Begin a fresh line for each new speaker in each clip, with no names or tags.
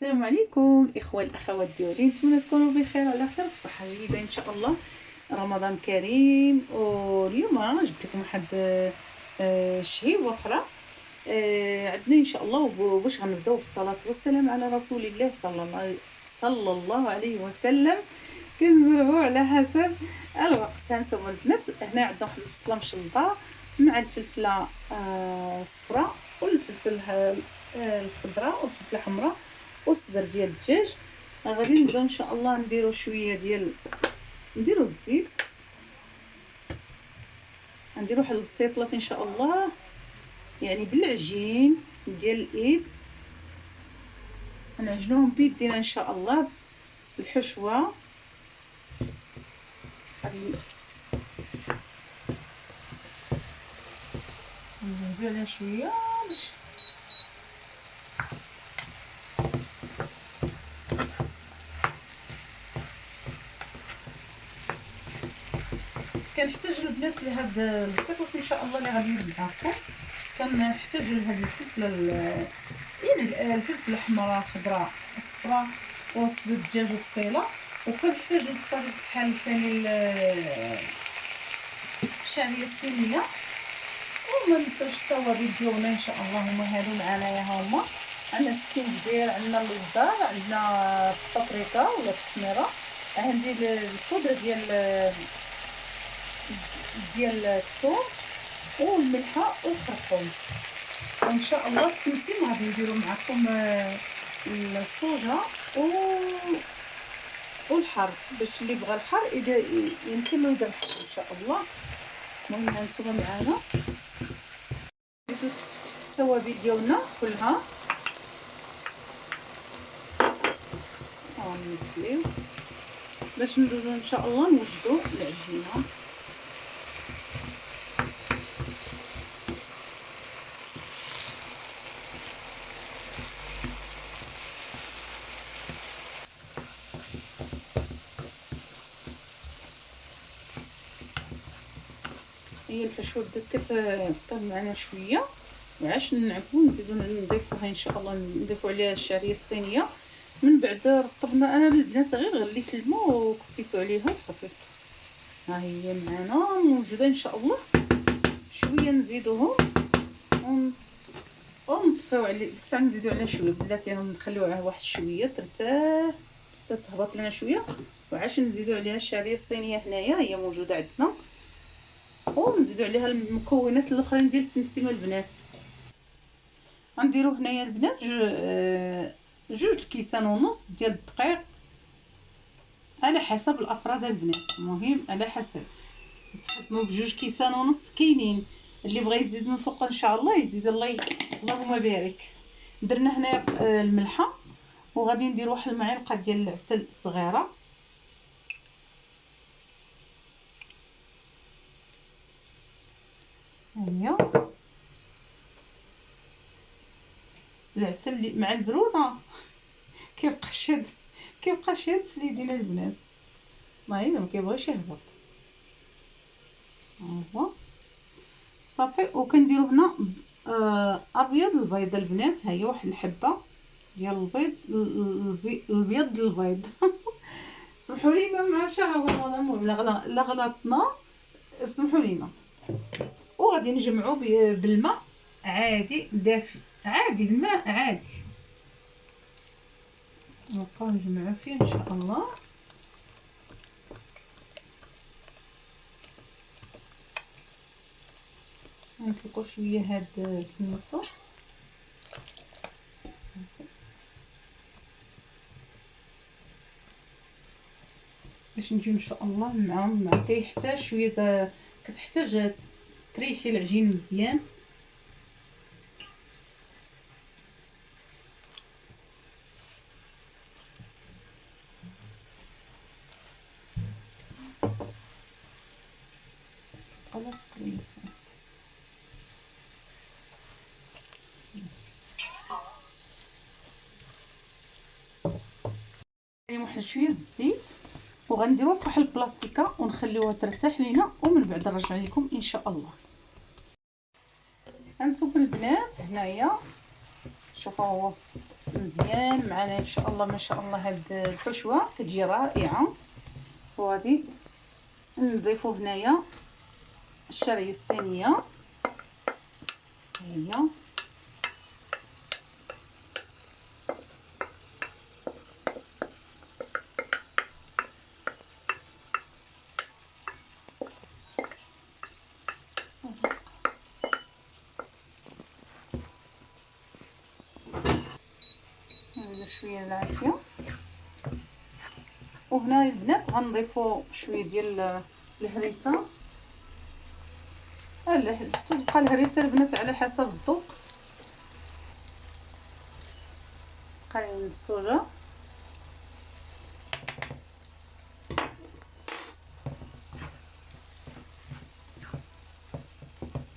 السلام عليكم الاخوه الاخوات ديالي، نتمنى تكونوا بخير وعلى خير بصحه جيده ان شاء الله. رمضان كريم. واليوم انا جبت لكم واحد شهيوه اخرى. عندنا ان شاء الله، باش غنبداو بالصلاه والسلام على رسول الله صلى الله عليه وسلم. كنزربوا على حسب الوقت. هانتوما البنات، هنا عندنا واحد البصله مشلطه مع الفلفله الصفراء والفلفل الخضراء والفلفله الحمراء وصدر ديال الدجاج. غادي نبداو ان شاء الله نديرو شويه ديال نديرو الزيت، نديرو واحد البسيطلات ان شاء الله، يعني بالعجين ديال الايد. غنعجنوهم بيدينا ان شاء الله الحشوه. غادي نزيدو عليها شويه باش كنحتاج البنات لهاد البسيطلات ان شاء الله اللي غادي ندير معكم. كنحتاج لهاد الفلفله، يعني الفلفله الحمراء الخضراء الصفراء وصدر الدجاج وبصيله. وكنحتاجو بطبيعه الحال ثاني الشعريه الصينيه. وما ننساوش التوابل ديالنا ان شاء الله. هما هادو معايا، هما عندنا سكينجبير، عندنا الخضار، عندنا البابريكا ولا التحميره، عندي البودره ديال الثوم والملحه والخرقوم. وان شاء الله في التنسيم غادي نديرو معكم الصوجه والحر، باش اللي بغى الحر يمكن له يدير الحر ان شاء الله. المهم هانتوما معانا التوابل ديالنا كلها. نزيدو باش ندوزو ان شاء الله نوجدو العجينه. هي الحشوه بدات كتطيب معنا شويه، وعاش نعبو نزيدو نضيفوها ان شاء الله، نضيفو عليها الشعريه الصينيه. من بعد رطبنا انا البنات، غير غليت الماء وكفيتو عليها وصافي. ها هي معنا موجوده ان شاء الله. شويه نزيدوهم ونطفيو عليه ديك الساعه، نزيدو عليها شويه بلاتي، نخليوها واحد شويه ترتاح حتى تهبط لنا شويه. وعاش نزيدو عليها الشعريه الصينيه هنايا، هي موجوده عندنا. ونزيدو عليها المكونات الاخرين ديال التنسيمه البنات. غنديرو هنايا البنات جوج كيسان ونص ديال الدقيق، على حسب الافراد البنات. المهم على حسب، تخدموا بجوج كيسان ونص. كاينين اللي بغى يزيد من فوق ان شاء الله يزيد، اللهم بارك. درنا هنا الملحه، وغادي ندير واحد المعلقه ديال العسل صغيره. هانيه العسل اللي مع البروده كيبقى شاد في اليدين البنات، ما كيبغيش يهبط. هو صافي. وكنديرو هنا ابيض البيض البنات. ها هي واحد الحبه ديال البيض، الابيض البيض سمحوا لينا مع شهر رمضان، لا غلطنا سمحوا لينا. وغادي نجمعو بالماء عادي دافي، عادي الماء عادي، نبقاو نجمعو فيه ان شاء الله. نطلقو شويه هاد سميتو باش نجيو ان شاء الله معاهم. كيحتاج شويه، كتحتاج تريحي العجين مزيان. خلاص واحد شويه الزيت، وغنديروها في واحد البلاستيكه ونخليوها ترتاح لينا، ومن بعد نرجع لكم ان شاء الله. هانتوما البنات هنايا شوفوا مزيان معنا ان شاء الله. ما شاء الله هاد الحشوه كتجي رائعه. وغادي نضيفو هنايا الشعريه الصينيه، هي ندير شويه العافيه. وهنا البنات غنضيفو شويه ديال الهريسه. تبقى الهريسه البنات على حسب الذوق. قليل الصودا،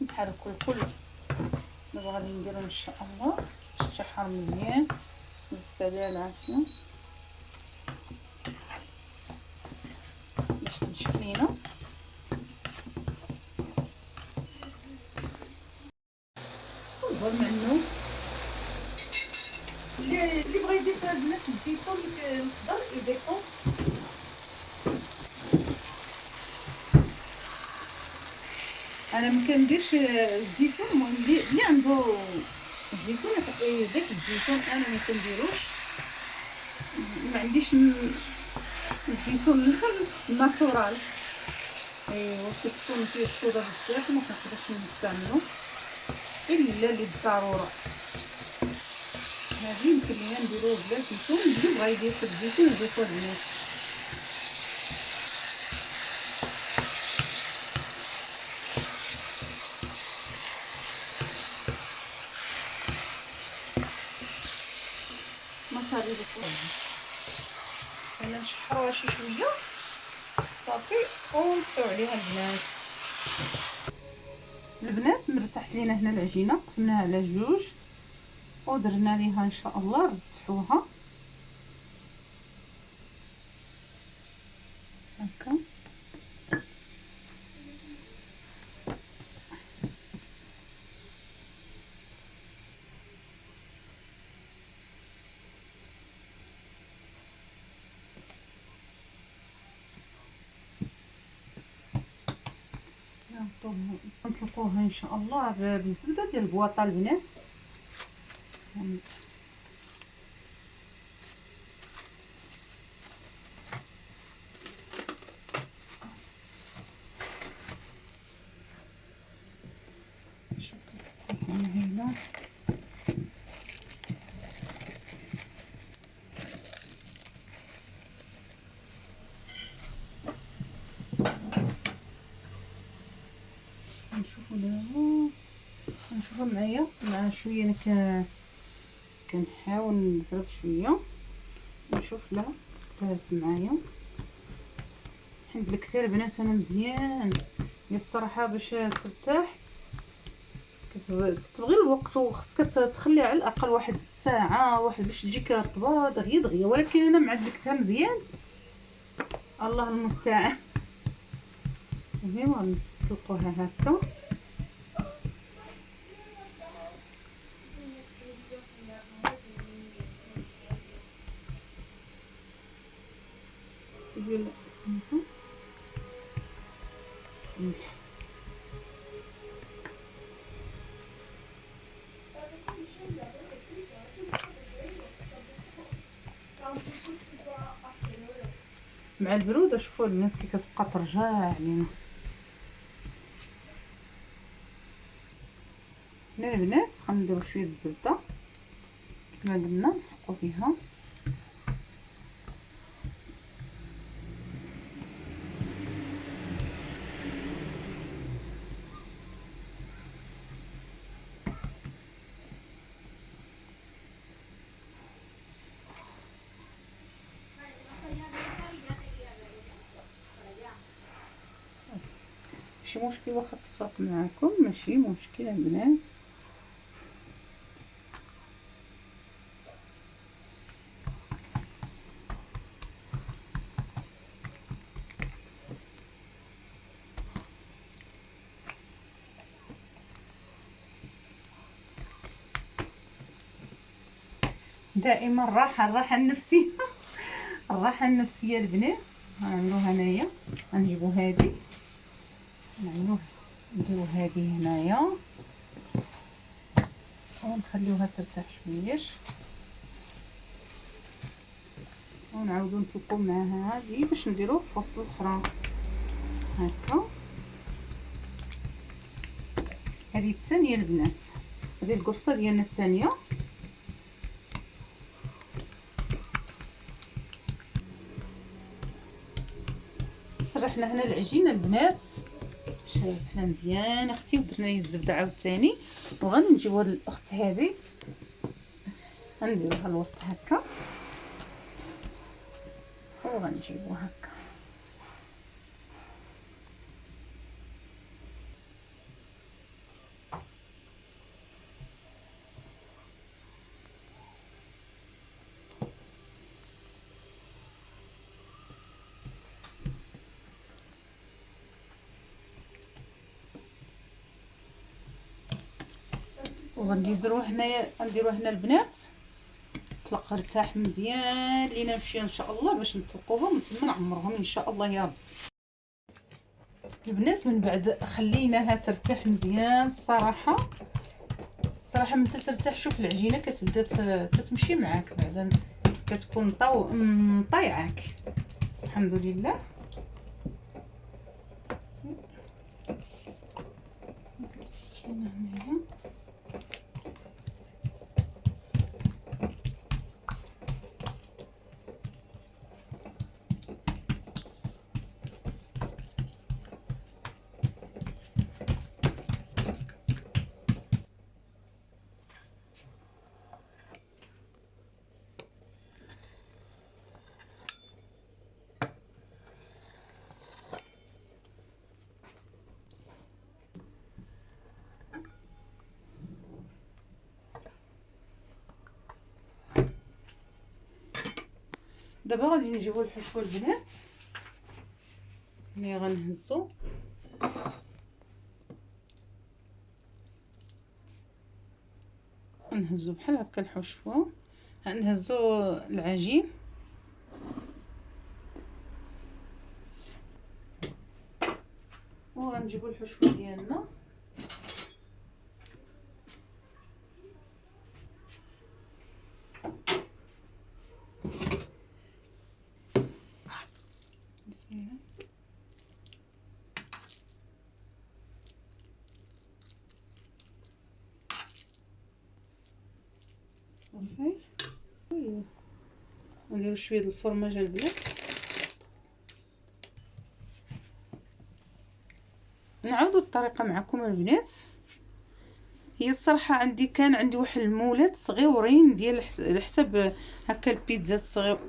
نحركو الكل. دابا غادي نديرو ان شاء الله الشحر مزيان بالتالي العافيه باش تنشف لينا. والبر منو اللي بغى يضيف البنات الزيتون يقدر يضيفو. انا ما كنديرش الزيتون. المهم اللي عنده الزيتون يضيف الزيتون، انا ما كنديروش. ما عنديش الزيتون الناتورال. ايوا كتكون فيه الصودا بزاف ما كنقدرش نستعملو الا للضروره. هذه يمكن لينا نديروه بلا زيتون. اللي بغا يضيف الزيتون يضيفو البنات. ما صافي انا نشحروها شي شويه صافي ونطيو عليها البنات. البنات مرتاحت لينا هنا العجينه، قسمناها على جوج ودرنا ليها ان شاء الله نرتحوها هكا. نطلقوها ان شاء الله بالزبده ديال البواطه البنات. نشوفوا دابا نشوفوا معايا مع شويه. انا كنحاول نضرب شويه نشوف لا تسالت معايا. حيت الكسير البنات انا مزيان هي الصراحه باش ترتاح تتبغي الوقت وخصك تخليها على الاقل واحد ساعه واحد باش تجيك رطبه دغيا دغيا. ولكن انا معدلكتها مزيان الله المستعان. ايوا نطلقوها هكا. ديال سميتو ملح. مع البروده شوفوا الناس كي كتبقى ترجع علينا. هنا البنات غنديروا شويه الزبده كما قلنا نحطوا فيها. ماشي مشكل واخا تفرق معاكم ماشي مشكل البنات. دائما الراحه النفسيه الراحه النفسيه البنات. غنعملوها هنايا، غنجيبو هادي نديرو هادي هنايا ونخليوها ترتاح شويش، ونعاودو نطلقو معاها هادي باش نديروه في وسط الاخرى هكا. هذه الثانيه البنات، هذه القرصه ديالنا الثانيه. سرحنا هنا العجينه البنات، شرحنا مزيان اختي ودرنا ليه الزبده عاوتاني. وغنجيبو هاد الاخت هذه غنديروها الوسط هكا وغنجيبو هكا. وغنديرو هنايا، غنديرو هنا البنات طلق ارتاح مزيان لينا نمشي ان شاء الله باش نطلقوهم وتما نعمرهم ان شاء الله يا رب. البنات من بعد خليناها ترتاح مزيان الصراحه متى ترتاح شوف العجينه كتبدا تتمشي معاك، بعدا كتكون مطيعاك الحمد لله. دابا غادي نجيبو الحشوه البنات اللي غنهزو بحال هكا الحشوه، غنهزو العجين وغنجيبو الحشوه ديالنا صافي. ونديرو شويه ديال الفرماج البنات. نعاودو الطريقه معكم البنات. هي الصراحه كان عندي واحد المولات صغيورين ديال الحساب هكا البيتزات صغير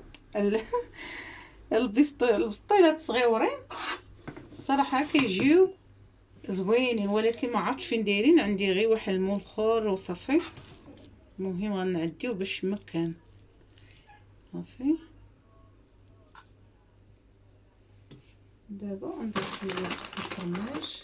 البسطيلات صغيورين الصراحه كيجيو زوينين، ولكن ما عرفتش فين دايرين. عندي غير واحد المول اخر وصافي. المهم غنعديو باش مكان صافي. دابا ندير شويه الفرماج.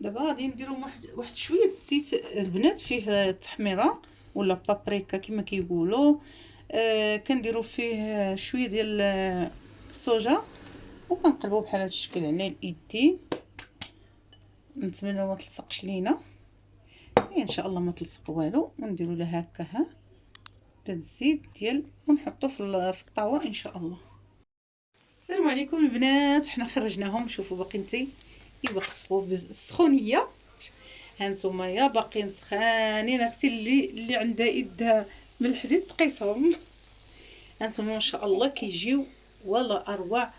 دابا غادي نديرو واحد شويه الزيت البنات فيه التحميره ولا بابريكا كما كيقولوا. كنديرو فيه شويه ديال الصوجا وكنقلبوه بحال هذا الشكل على اليدين. نتمنى ما تلصقش لينا، ان شاء الله ما تلصق والو. ونديرو لها هكا ها داك الزيت ديال ونحطوه في الطاوه ان شاء الله. السلام عليكم البنات، حنا خرجناهم. شوفوا باقي يبقوا بالسخونيه. ها نتوما يا باقيين سخانين. اختي اللي عندها يدها من الحديد تقيسهم. ها نتوما ما شاء الله كيجيو ولا اروع.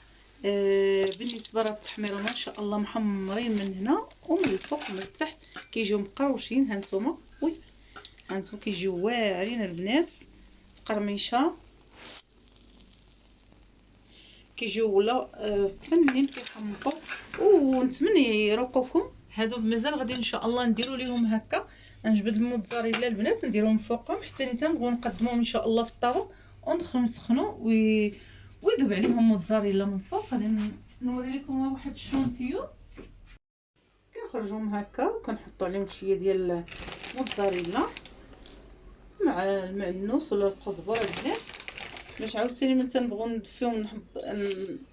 بالنسبه للتحميره ما شاء الله محمرين من هنا ومن الفوق ومن التحت كيجيو مقروشين. ها نتوما ها نتوما كيجيو واعرين البنات تقرميشه. كيجيو ولا فنين كيحمقوا. ونتمنى يروقوكم. هادو مازال غادي ان شاء الله نديرو ليهم هكا، نجبد الموتزاريلا البنات نديرهم فوقهم حتى نتا نبغيو نقدموهم ان شاء الله في الطاوه وندخلو نسخنو ويذوب عليهم موتزاريلا من فوق. غادي نوري لكم واحد الشونتيو كنخرجوهم هكا وكنحطو عليهم شويه ديال الموتزاريلا مع المعنوس ولا القزبره البنات، باش عاوتاني من تنبغيو ندفيهم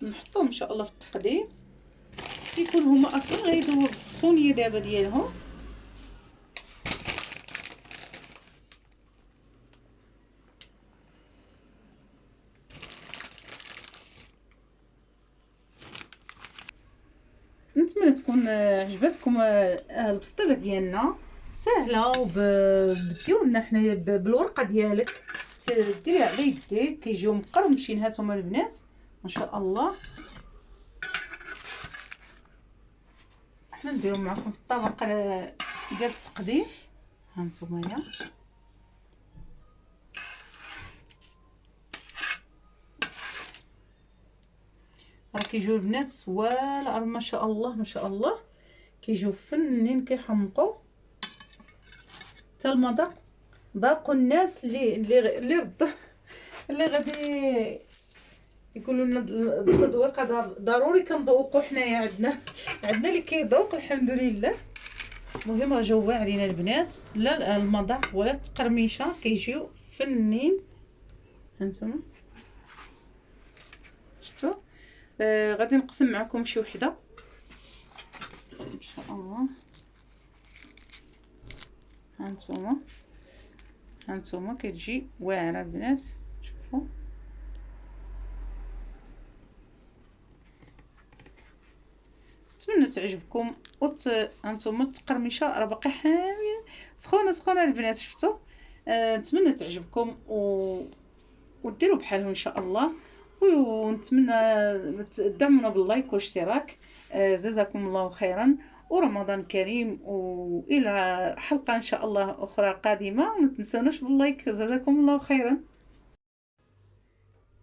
نحطوهم ان شاء الله في التقديم. كيكون هما اصلا غيذوبوا بالسخونيه دابا ديالهم. نتمنى تكون عجبتكم البسطيله ديالنا سهله وبديولنا حنايا بالورقه ديالك ديريها على يديك كيجيو مقرمشين هانتوما البنات ما شاء الله. حنا نديرو معكم في الطبق ديال التقديم. هانتوما راه كيجيو البنات سوالا ما شاء الله ما شاء الله، كيجيو فنين كيحمقوا حتى المذاق. ذاقوا الناس اللي رد اللي غادي يقولوا لنا التذويق ضروري كنذوقوا حنايا. عندنا اللي كيذوق الحمد لله. المهم راه جاو واعرين البنات، لا المذاق ولا التقرميشه كيجيو فنين. هانتوما شفتوا غادي نقسم معكم شي وحده ان شاء الله. هانتوما كتجي واعره البنات، شوفوا نتمنى تعجبكم. هانتوما التقرميشه راه باقي حاميه سخونه البنات، شفتوا نتمنى تعجبكم وديروا بحالهم ان شاء الله. ونتمنى تدعمونا باللايك والاشتراك. جزاكم الله خيرا ورمضان كريم، والى حلقه ان شاء الله اخرى قادمه. ما تنسوناش باللايك. جزاكم الله خيرا.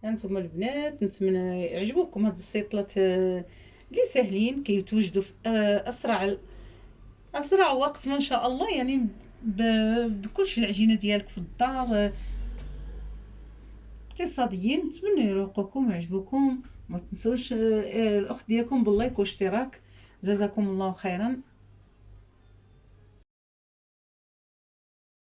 هانتوما البنات نتمنى يعجبوكم هاد البسيطلات اللي ساهلين كيتوجدوا في اسرع وقت ما شاء الله. يعني بكلش العجينه ديالك في الدار اقتصاديين. نتمنى يروقوكم ويعجبوكم. ما تنسوش الاخت ديالكم باللايك والاشتراك. جزاكم الله خيرا.